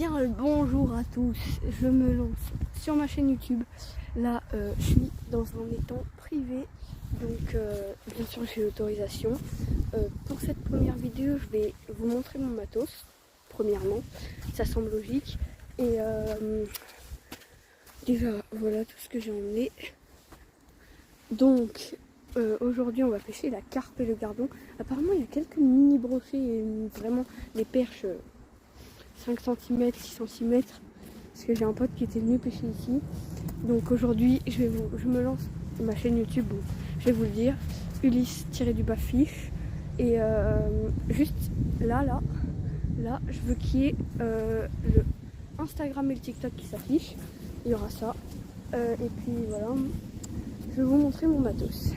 bien le bonjour à tous, je me lance sur ma chaîne YouTube. Là je suis dans un étang privé, donc bien sûr j'ai l'autorisation. Pour cette première vidéo je vais vous montrer mon matos, premièrement, ça semble logique. Et déjà voilà tout ce que j'ai emmené. Donc aujourd'hui on va pêcher la carpe et le gardon. Apparemment il y a quelques mini brochets et vraiment des perches 5 cm, 6 cm, parce que j'ai un pote qui était venu pêcher ici. Donc aujourd'hui je me lance sur ma chaîne YouTube, bon, je vais vous le dire, Ulysse-fiche. Et juste là je veux qu'il y ait le Instagram et le TikTok qui s'affichent. Il y aura ça. Et puis voilà, je vais vous montrer mon matos.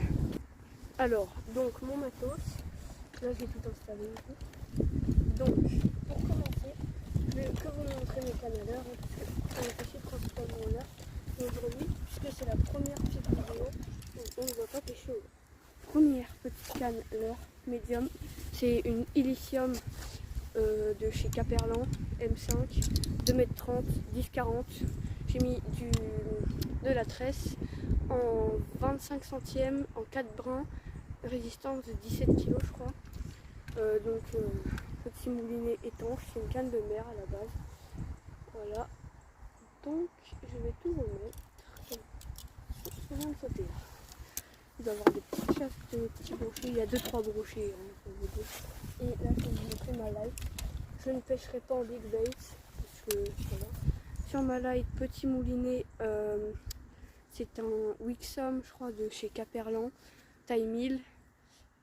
Alors, donc mon matos, là j'ai tout installé. Donc, pour commencer, je vais que vous montrer mes cannes à l'heure, parce que on a pêché principalement là. Et aujourd'hui, puisque c'est la première petite vidéo, on ne va pas pêcher au première petite canne l'heure médium. C'est une Illicium de chez Caperlan M5, 2,30 m, 10,40. J'ai mis de la tresse en 25 centièmes, en 4 brins, résistance de 17 kg je crois. Petit moulinet étanche, c'est une canne de mer à la base. Voilà. Donc je vais tout remettre. Ça vient de sauter là. Il doit y avoir des petites chasses de petits brochets. Il y a 2-3 brochets. Et là je vais vous montrer ma light. Je ne pêcherai pas en big bait. Parce que voilà. Sur ma light, petit moulinet, c'est un Wixom je crois de chez Caperlan, taille 1000.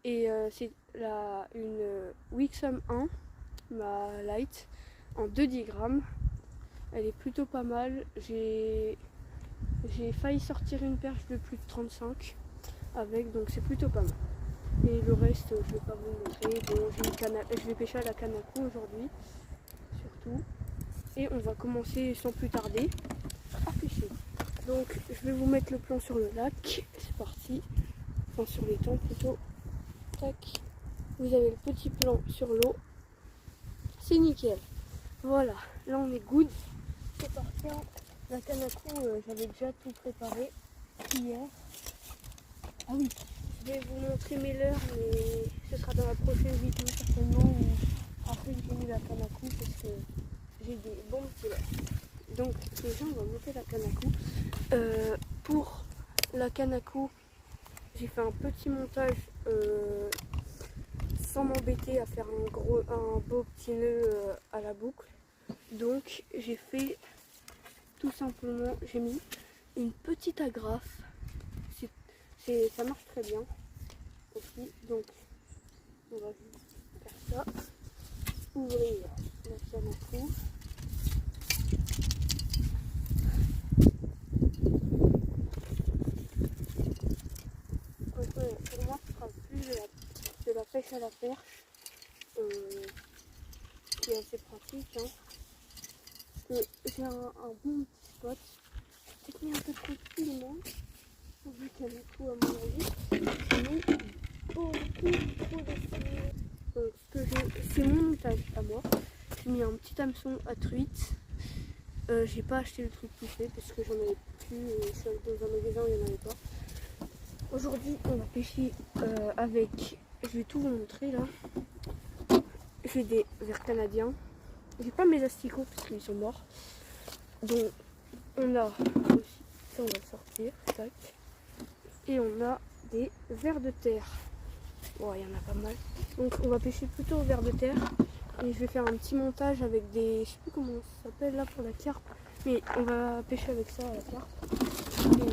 Et c'est une Wixom 1, ma light, en 2,10 grammes. Elle est plutôt pas mal. J'ai failli sortir une perche de plus de 35 avec, donc c'est plutôt pas mal. Et le reste, je vais pas vous le montrer. Bon, je vais pêcher à la canne à cou aujourd'hui, surtout. Et on va commencer sans plus tarder à pêcher. Donc je vais vous mettre le plan sur le lac. C'est parti. Enfin sur l'étang plutôt. Tac. Vous avez le petit plan sur l'eau. C'est nickel. Voilà. Là on est good. C'est parti. La canne à cou, j'avais déjà tout préparé hier. Ah oui. Je vais vous montrer mes leurres, mais ce sera dans la prochaine vidéo certainement. Après j'ai mis la canne à cou parce que j'ai des bons petits leurres. Donc déjà on va monter la canne à cou. Pour la canne à cou, j'ai fait un petit montage sans m'embêter à faire un beau petit nœud à la boucle. Donc j'ai fait tout simplement, j'ai mis une petite agrafe. Ça marche très bien aussi. Donc on va faire ça. Ouvrir la canne à cou. Pour moi, ce sera plus de la pêche à la perche, qui est assez pratique. Hein. Parce que j'ai un bon petit spot. J'ai mis un peu trop de filement, vu qu'il y a du coup à mon avis. J'ai mis beaucoup trop de filement. C'est mon montage à moi. J'ai mis un petit hameçon à truite. J'ai pas acheté le truc tout fait parce que j'en avais plus. Je suis allée dans un magasin où il n'y en avait pas. Aujourd'hui, on va pêcher avec, je vais tout vous montrer là. J'ai des vers canadiens. J'ai pas mes asticots parce qu'ils sont morts. Donc, on a aussi, ça on va le sortir, tac. Et on a des vers de terre. Bon, il y en a pas mal. Donc, on va pêcher plutôt au vers de terre. Et je vais faire un petit montage avec des, je sais plus comment ça s'appelle là pour la carpe. Mais on va pêcher avec ça à la carpe. Et,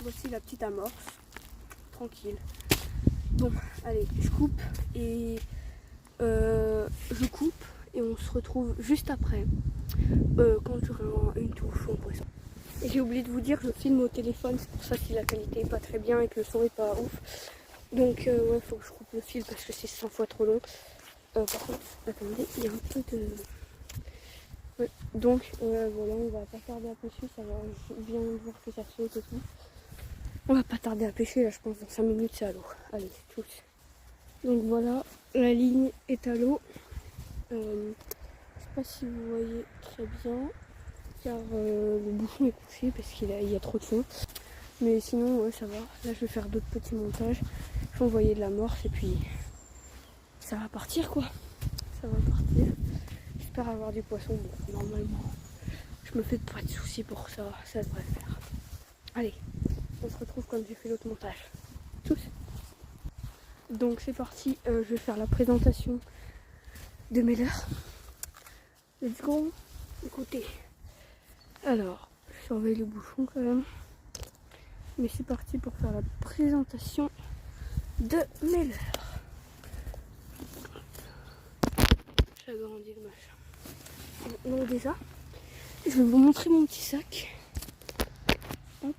voici la petite amorce, tranquille. Bon, allez, je coupe et on se retrouve juste après quand j'aurai une touche au poisson. Et j'ai oublié de vous dire, je filme au téléphone, c'est pour ça si la qualité est pas très bien et que le son est pas ouf. Donc ouais, faut que je coupe le fil parce que c'est 100 fois trop long. Par contre, attendez, il y a un peu de... Ouais. Donc voilà, on va pas tarder à pêcher, ça va, je viens de voir que ça saute et tout. On va pas tarder à pêcher là, je pense dans 5 minutes c'est à l'eau. Allez, tous. Donc voilà, la ligne est à l'eau. J'espère pas si vous voyez très bien, car le bouchon est couché parce qu'il y a trop de fond. Mais sinon, ouais, ça va. Là, je vais faire d'autres petits montages. Il faut envoyer de l'amorce et puis ça va partir, quoi. Ça va partir. J'espère avoir du poisson. Bon, normalement, je me fais pas de soucis pour ça. Ça devrait le faire. Allez, on se retrouve quand j'ai fait l'autre montage. Tous. Donc, c'est parti. Je vais faire la présentation de mes leurres. Let's go. Écoutez. Alors, je surveille le bouchon quand même. Mais c'est parti pour faire la présentation de mes leurres. J'agrandis le machin. Donc déjà, je vais vous montrer mon petit sac. Hop.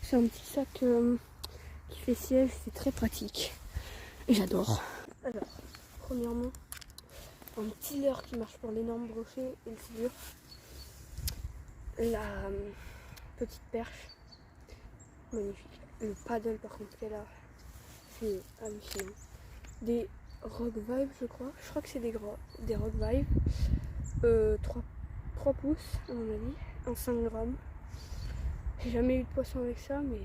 C'est un petit sac qui fait siège, c'est très pratique. Et j'adore. Alors, premièrement, un petit leurre qui marche pour l'énorme brochet et le silure. La petite perche. Magnifique. Le paddle par contre qu'elle a, c'est hallucinant. Des Rock Vibe je crois. Je crois que c'est des Rock Vibe. 3 pouces à mon avis. Un 5 grammes. J'ai jamais eu de poisson avec ça mais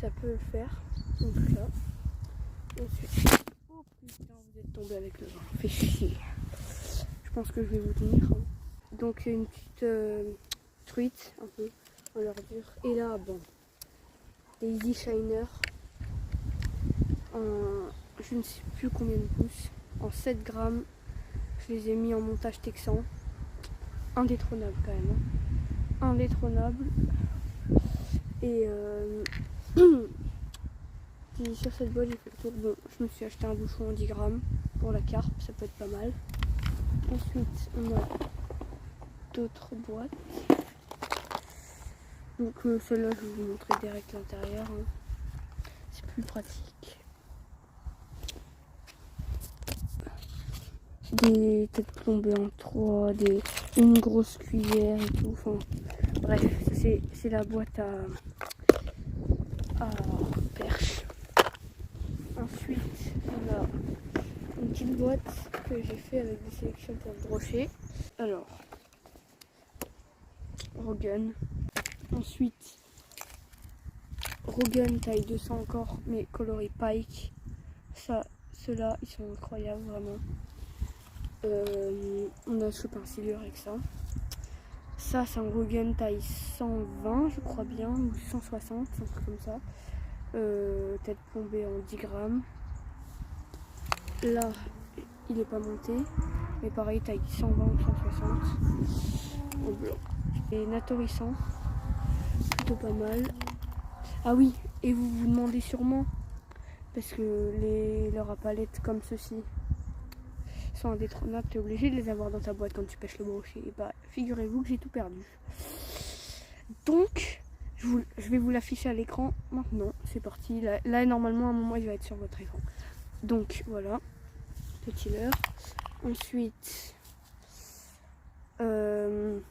ça peut le faire. Donc là. Ensuite. Oh putain, vous êtes tombé avec le vent. Fait chier. Je pense que je vais vous tenir. Hein. Donc une petite truite un peu. En ordure. Et là, bon, des Easy Shiner en je ne sais plus combien de pouces, en 7 grammes. Je les ai mis en montage texan. Indétrônable quand même. Hein. Indétrônable. Et sur cette boîte, j'ai fait le tour. Bon, je me suis acheté un bouchon en 10 grammes pour la carpe, ça peut être pas mal. Ensuite, on a d'autres boîtes. Donc celle-là, je vais vous montrer direct l'intérieur. Hein. C'est plus pratique. Des têtes plombées en 3, une grosse cuillère et tout. Enfin, bref, c'est la boîte à perche. Ensuite, on a une petite boîte que j'ai fait avec des sélections pour le brochet. Alors, Rogan. Ensuite, Rogan taille 200 encore, mais coloris Pike. Ça, ceux-là, ils sont incroyables, vraiment. On a chopé un silure avec ça. Ça, c'est un Rogan taille 120, je crois bien, ou 160, un truc comme ça. Tête plombée en 10 grammes. Là, il n'est pas monté, mais pareil, taille 120 ou 160. En blanc. Et Natorissant. Plutôt pas mal. Ah oui, et vous vous demandez sûrement, parce que les leurres à palette comme ceci sont indétrônables, tu es obligé de les avoir dans ta boîte quand tu pêches le brochet. Et bah, figurez-vous que j'ai tout perdu. Donc, je vais vous l'afficher à l'écran maintenant. C'est parti. Là, normalement, à un moment, il va être sur votre écran. Donc, voilà. Petit leurre. Ensuite, ce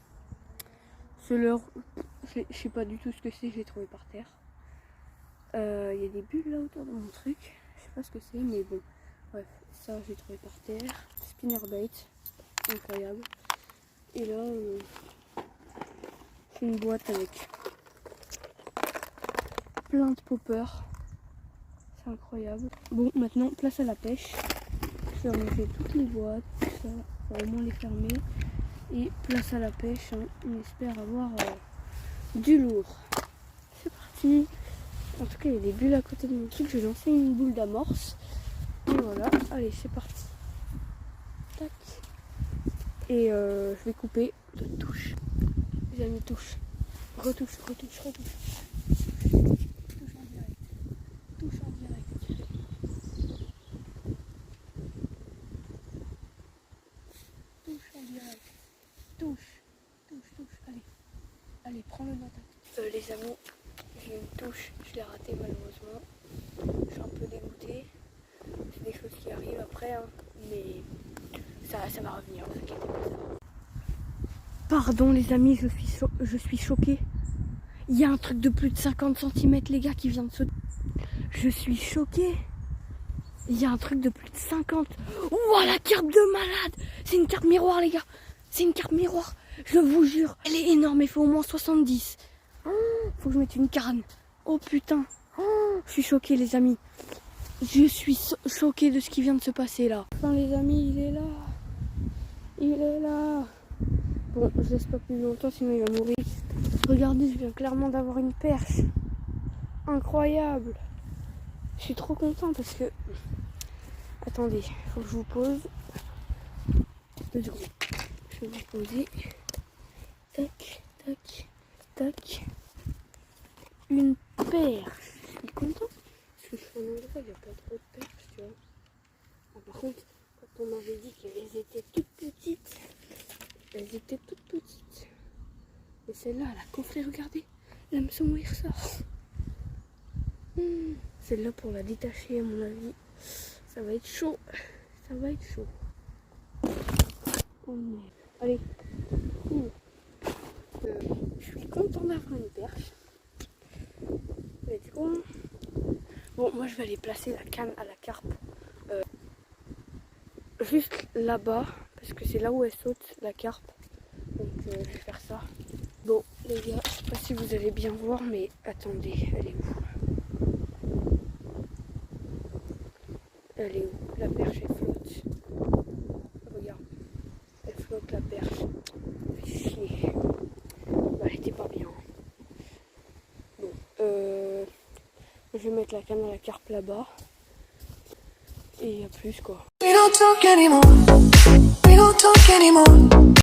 leurre, je sais pas du tout ce que c'est, je l'ai trouvé par terre. Il y a des bulles là autour de mon truc. Je sais pas ce que c'est, mais bon. Bref, ça j'ai trouvé par terre. Spinnerbait, incroyable. Et là, c'est une boîte avec plein de poppers. C'est incroyable. Bon, maintenant, place à la pêche. Je vais remonter toutes les boîtes, tout ça. On va au moins les fermer. Et place à la pêche. Hein. On espère avoir du lourd. C'est parti. En tout cas, il y a des bulles à côté de mon truc. Je vais lancer une boule d'amorce. Et voilà. Allez, c'est parti. Tac. Et je vais couper de touche. Les amis, touche. Retouche. Touche en direct. Touche en direct. Touche en direct. Touche. Allez, prends-le dans ta tête. Les amis, j'ai une touche. Je l'ai ratée malheureusement. Je suis un peu dégoûtée. C'est des choses qui arrivent après, hein. Mais ça va revenir, ne vous inquiétez pas. Pardon les amis, je suis choquée. Il y a un truc de plus de 50 cm les gars qui vient de sauter. Je suis choquée. Il y a un truc de plus de 50. Ouah, la carpe de malade. C'est une carpe miroir, les gars. C'est une carpe miroir. Je vous jure. Elle est énorme. Elle fait au moins 70. Oh, faut que je mette une canne. Oh putain. Oh, je suis choqué, les amis. Je suis choqué de ce qui vient de se passer là. Enfin, les amis, il est là. Il est là. Bon, je laisse pas plus longtemps, sinon il va mourir. Regardez, je viens clairement d'avoir une perche. Incroyable. Je suis trop content parce que... Attendez, faut que je vous pose. 2 secondes. Je vais vous poser. Tac, tac, tac. Une perche. Je suis content. Parce que je suis en endroit, il n'y a pas trop de perches, tu vois. Ah, par contre, quand on m'avait dit qu'elles étaient toutes petites, elles étaient toutes petites. Et celle-là, elle a coffré, regardez. L'hameçon où il ressort. Celle-là, pour la détacher, à mon avis, ça va être chaud. Ça va être chaud. Allez. Je suis content d'avoir une perche. Let's go. Bon, moi, je vais aller placer la canne à la carpe. Juste là-bas, parce que c'est là où elle saute, la carpe. Donc, je vais faire ça. Bon, les gars, je sais pas si vous allez bien voir, mais attendez, elle est où? Elle est où? La perche, elle flotte. Regarde. Elle flotte, la perche. Fait chier. Bah, elle était pas bien. Bon, je vais mettre la canne à la carpe là-bas. Et à plus, quoi. We don't talk anymore. We don't talk anymore.